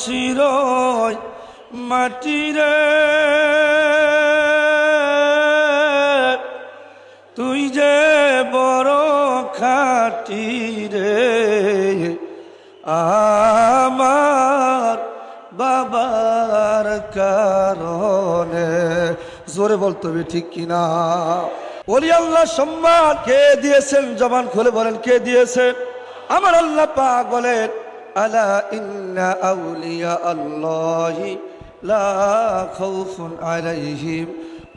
শিরোয় মাটিরে তুই যে বড় খাটি রে আমার বাবার কারণে। জোরে বলতে হবে ঠিক কিনা? ওলি আল্লাহ সম্মান কে দিয়েছেন? জবান খুলে বলেন কে দিয়েছেন? আমার আল্লাহ পাক বলেন আলা ইন্না আউলিয়া আল্লাহি লা খাউফুন আলাইহিম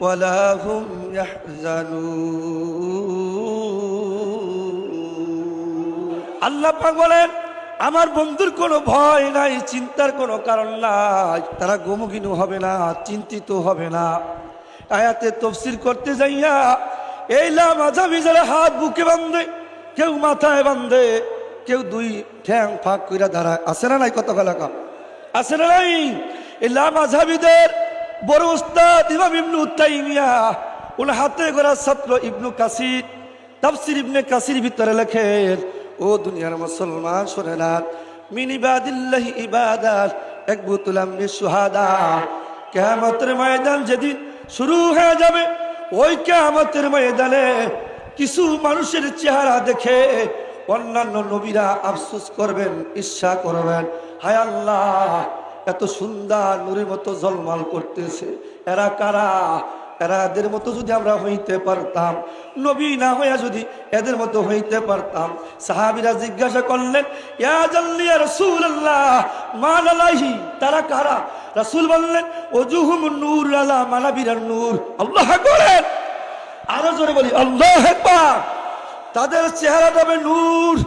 ওয়ালা হুম ইয়াহজানুন। আল্লাহ পাক বলেন আমার বন্ধুর কোনো ভয় নাই, চিন্তার কোনো কারণ নাই, তারা গমগিনু হবে না, চিন্তিত হবে না। আয়াতে তাফসীর করতে যাইয়া এই লামাঝাবি যারা হাত বুকে বাঁধে, কেউ মাথায় বাঁধে, কেউ দুই ঠ্যাং ফাঁক কইরা দাঁড়ায়, আছে না নাই? কত এলাকা আছে না নাই? এই লামাঝাবিদের বড় উস্তাদ ইমাম ইবনে তাইমিয়া ওর হাতে গড়া ছাত্র ইবনে কাসির তাফসীর ইবনে কাসির ভিতরে লেখেন, ও দুনিয়ার মুসলমান শুনে না, মিন ইবাদিল্লাহি ইবাদাত একবুতুলাম বিশুহাদা। কিয়ামতের ময়দান যেদিন শুরু হয়ে যাবে, ওই কিয়ামতের ময়দানে কিছু মানুষের চেহারা দেখে অন্যান্য নবীরা আফসোস করবেন, ঈর্ষা করবেন, হায় আল্লাহ এত সুন্দর নূরের মতো ঝলমল করতেছে, এরা কারা? এরা এদের মতো যদি আমরা হইতে পারতাম, নবী না হইয়া যদি এদের মতো হইতে পারতাম। সাহাবীরা জিজ্ঞাসা করলেন, ইয়া জাল্লিয়া রাসূলুল্লাহ মান আলাইহি, তারা কারা? রাসূল বললেন, ওজুহুম নূর আলা মানাবিরান নূর। আল্লাহু আকবার, আরো জোরে বলি আল্লাহু আকবার। তাদের চেহারাটা হবে নূর।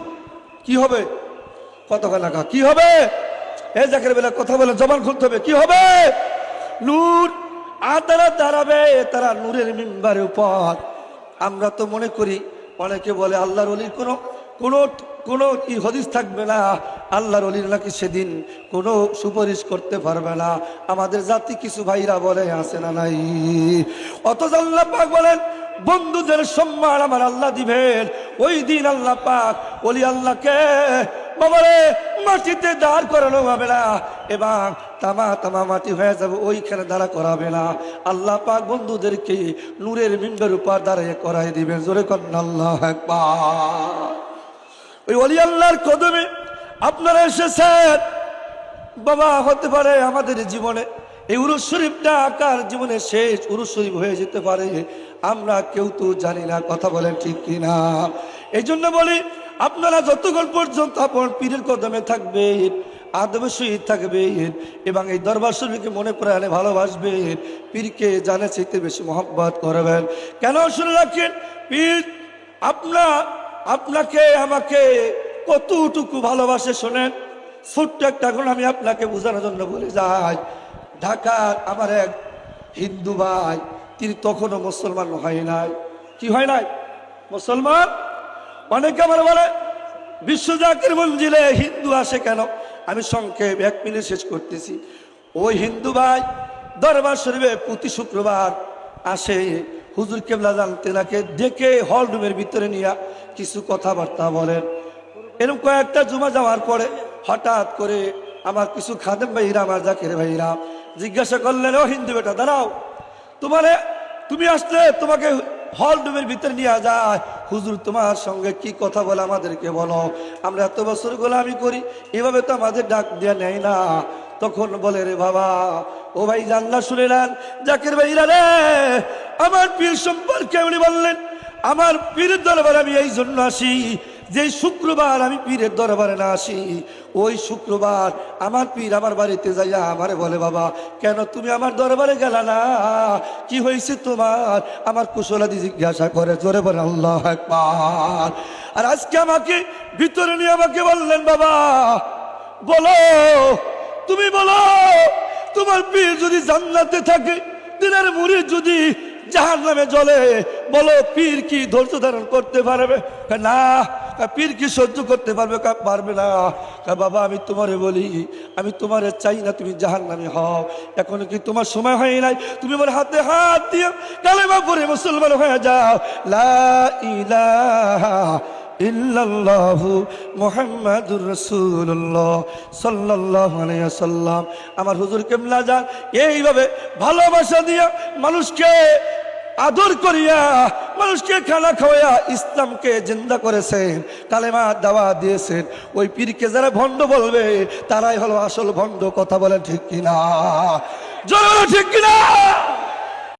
কি হবে? কত লাগা কি হবে? এই জাকের বেলা কথা বলে জবান খুলতে হবে, কি হবে? নূর। আর তারা দাঁড়াবে, তারা নূরের মিম্বারের উপর। আমরা তো মনে করি, অনেকে বলে আল্লাহর ওলির কোনো কোনো কোনো কি হদিস থাকবে না, আল্লাহর ওলির নাকি সেদিন কোনো সুপারিশ করতে পারবে না। আমাদের জাতি কিছু ভাইরা বলে আছে না নাই? অথচ আল্লাহ পাক বলেন বন্ধুদের সম্মান আমার আল্লাহ দিবেন। ওই দিন আল্লাহ পাক ওলি আল্লাহকে বাবারে মাটিতে দাঁড় করানো হবে না, এবং তামা তামা মাটি হয়ে যাবে, ওইখানে দাঁড়া করাবে না। আল্লাহ পাক বন্ধুদেরকে নূরের মিম্বরের উপর দাঁড়িয়ে করাই দিবেন। জোরে করেন আল্লাহু আকবার। ওই ওলি আল্লাহর কদমে আপনারা এসেছেন। বাবা হতে পারে আমাদের জীবনে এই উরুস শরীফটা আকার জীবনে শেষ উরুস শরীফ হয়ে যেতে পারে, আমরা কেউ তো জানি না। কথা বলেন ঠিক কিনা? এই জন্য বলি, আপনারা যতক্ষণ পর্যন্ত আপন পীরের কদমে থাকবেন, আদবে সহিত থাকবেন, এবং এই দরবার শরীফকে মনে প্রাণে ভালোবাসবেন, পীরকে জানে চাইতে বেশি মহব্বত করবেন। কেন শুনে রাখেন, পীর আপনাকে আমাকে কতটুকু ভালোবাসে শোনেন। ছোট্ট একটা গুণ আমি আপনাকে বোঝানোর জন্য বলে যাই। ঢাকার আমার এক হিন্দু ভাই, তিনি তখনও মুসলমান হয় নাই। কি হয় নাই? মুসলমান। অনেকে আমার বলে বিশ্ব জাকির মঞ্জিলে হিন্দু আসে কেন? আমি সংক্ষেপ 1 মিনিট শেষ করতেছি। ওই হিন্দু ভাই দরবার শরীফে প্রতি শুক্রবার আসে। হুজুর কেবলা জানতে নাকে ডেকে হল রুমের ভিতরে নিয়ে কিছু কথাবার্তা বলেন। এরকম কয়েকটা জুমা যাওয়ার পরে হঠাৎ করে আমার কিছু খাদেম ভাইরা, আমার জাকির ভাইরা জিজ্ঞাসা করলেন, ও হিন্দু বেটা দাঁড়াও, তুমি আসলে তোমাকে হল রুমের ভিতরে নিয়ে যায়, হুজুর তোমার সঙ্গে কি কথা বলে আমাদেরকে বলো, আমরা এত বছর গোলামি করি, এভাবে তো আমাদের ডাক দিয়ে নেয় না। তখন বলে, রে বাবা, ও ভাই জানলা শুনে নেন, জাকির ভাইরা রে, আমার পীর সম্পর্কে উনি বললেন, আমার পীরের দরবারে আমি এই জন্য আসি, যে শুক্রবার আমি পীরের দরবারে না আসি, ওই শুক্রবার আমার পীর আমার বাড়িতে যাইয়া আমারে বলে, বাবা কেন তুমি আমার দরবারে গেলা না, কি হয়েছে তোমার? আমার কুশলাদি জিজ্ঞাসা করে। জোরে বলে আল্লাহু আকবার। আর আজকে আমাকে ভিতরে নিয়ে আমাকে বললেন, বাবা বলো, তুমি বলো, তোমার পীর যদি জান্নাতে থাকে, দিনের মুরিদ যদি জাহান্নামে জ্বলে, বলো পীর কি ধৈর্য ধারণ করতে পারবে? না। পীর কি সহ্য করতে পারবে? পারবে না। বাবা আমি তোমারে বলি, আমি তোমারে চাই না তুমি জাহান্নামী হও, এখনো কি তোমার সময় হয় নাই? তুমি আমার হাতে হাত দিয়ে কালেমা পড়ে মুসলমান হয়ে যাও। লা ইলাহা ইল্লাল্লাহু মুহাম্মাদুর রাসূলুল্লাহ সাল্লাল্লাহু আলাইহি ওয়াসাল্লাম। আমার হুজুর কেবলা যান এইভাবে ভালোবাসা দিয়া মানুষকে আদর করিয়া মানুষকে খানা খাওয়াইয়া ইসলামকে জিন্দা করেছেন, কালেমা দাওয়া দিয়েছেন। ওই পীরকে যারা ভণ্ড বলবে তারাই হলো আসল ভণ্ড। কথা বলেন ঠিক কিনা? জোরে বলো ঠিক কিনা?